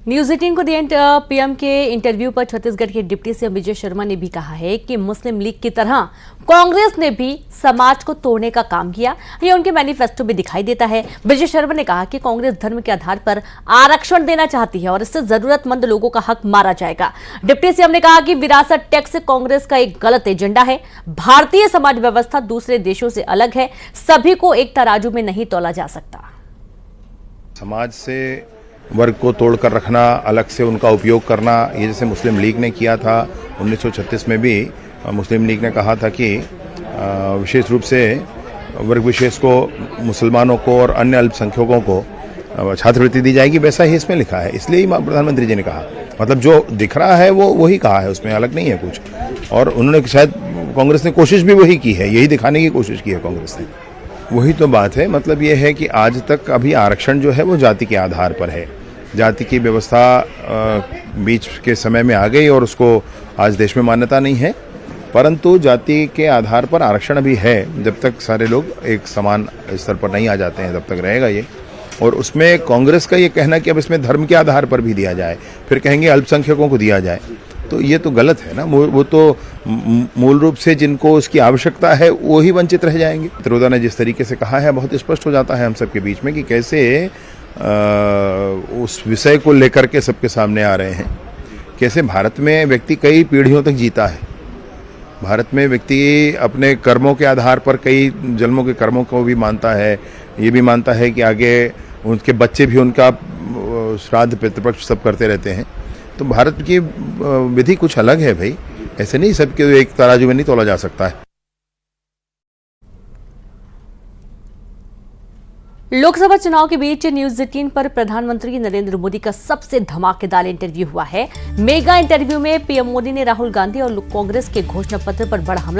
News 18 को दिए PM के इंटरव्यू पर छत्तीसगढ़ के डिप्टी सीएम विजय शर्मा ने भी कहा है कि मुस्लिम लीग की तरह कांग्रेस ने भी समाज को तोड़ने का काम किया। यह उनके मैनिफेस्टो में दिखाई देता है। विजय शर्मा ने कहा कि कांग्रेस धर्म के आधार पर आरक्षण देना चाहती है और इससे जरूरतमंद लोगों का हक मारा जाएगा। डिप्टी सीएम ने कहा कि विरासत टैक्स कांग्रेस का एक गलत एजेंडा है। भारतीय समाज व्यवस्था दूसरे देशों से अलग है। सभी को एक तराजू में नहीं तौला जा सकता। समाज से वर्ग को तोड़कर रखना, अलग से उनका उपयोग करना, ये जैसे मुस्लिम लीग ने किया था 1936 में भी। मुस्लिम लीग ने कहा था कि विशेष रूप से वर्ग विशेष को, मुसलमानों को और अन्य अल्पसंख्यकों को छात्रवृत्ति दी जाएगी, वैसा ही इसमें लिखा है। इसलिए ही प्रधानमंत्री जी ने कहा, मतलब जो दिख रहा है वो वही कहा है, उसमें अलग नहीं है कुछ। और उन्होंने शायद, कांग्रेस ने कोशिश भी वही की है, यही दिखाने की कोशिश की है कांग्रेस ने। वही तो बात है। मतलब ये है कि आज तक अभी आरक्षण जो है वो जाति के आधार पर है। जाति की व्यवस्था बीच के समय में आ गई और उसको आज देश में मान्यता नहीं है, परंतु जाति के आधार पर आरक्षण अभी है। जब तक सारे लोग एक समान स्तर पर नहीं आ जाते हैं तब तक रहेगा ये। और उसमें कांग्रेस का ये कहना कि अब इसमें धर्म के आधार पर भी दिया जाए, फिर कहेंगे अल्पसंख्यकों को दिया जाए, तो ये तो गलत है ना। वो तो मूल रूप से जिनको उसकी आवश्यकता है वो ही वंचित रह जाएंगे। त्रोदा ने जिस तरीके से कहा है, बहुत स्पष्ट हो जाता है हम सबके बीच में कि कैसे उस विषय को लेकर के सबके सामने आ रहे हैं। कैसे भारत में व्यक्ति कई पीढ़ियों तक जीता है। भारत में व्यक्ति अपने कर्मों के आधार पर कई जन्मों के कर्मों को भी मानता है। ये भी मानता है कि आगे उनके बच्चे भी उनका श्राद्ध पितृपक्ष सब करते रहते हैं। तो भारत की विधि कुछ अलग है भाई, ऐसे नहीं सबके एक तराजू में नहीं तोला जा सकता है। लोकसभा चुनाव के बीच न्यूज 18 पर प्रधानमंत्री नरेंद्र मोदी का सबसे धमाकेदार इंटरव्यू हुआ है। मेगा इंटरव्यू में पीएम मोदी ने राहुल गांधी और कांग्रेस के घोषणा पत्र पर बड़ा हमला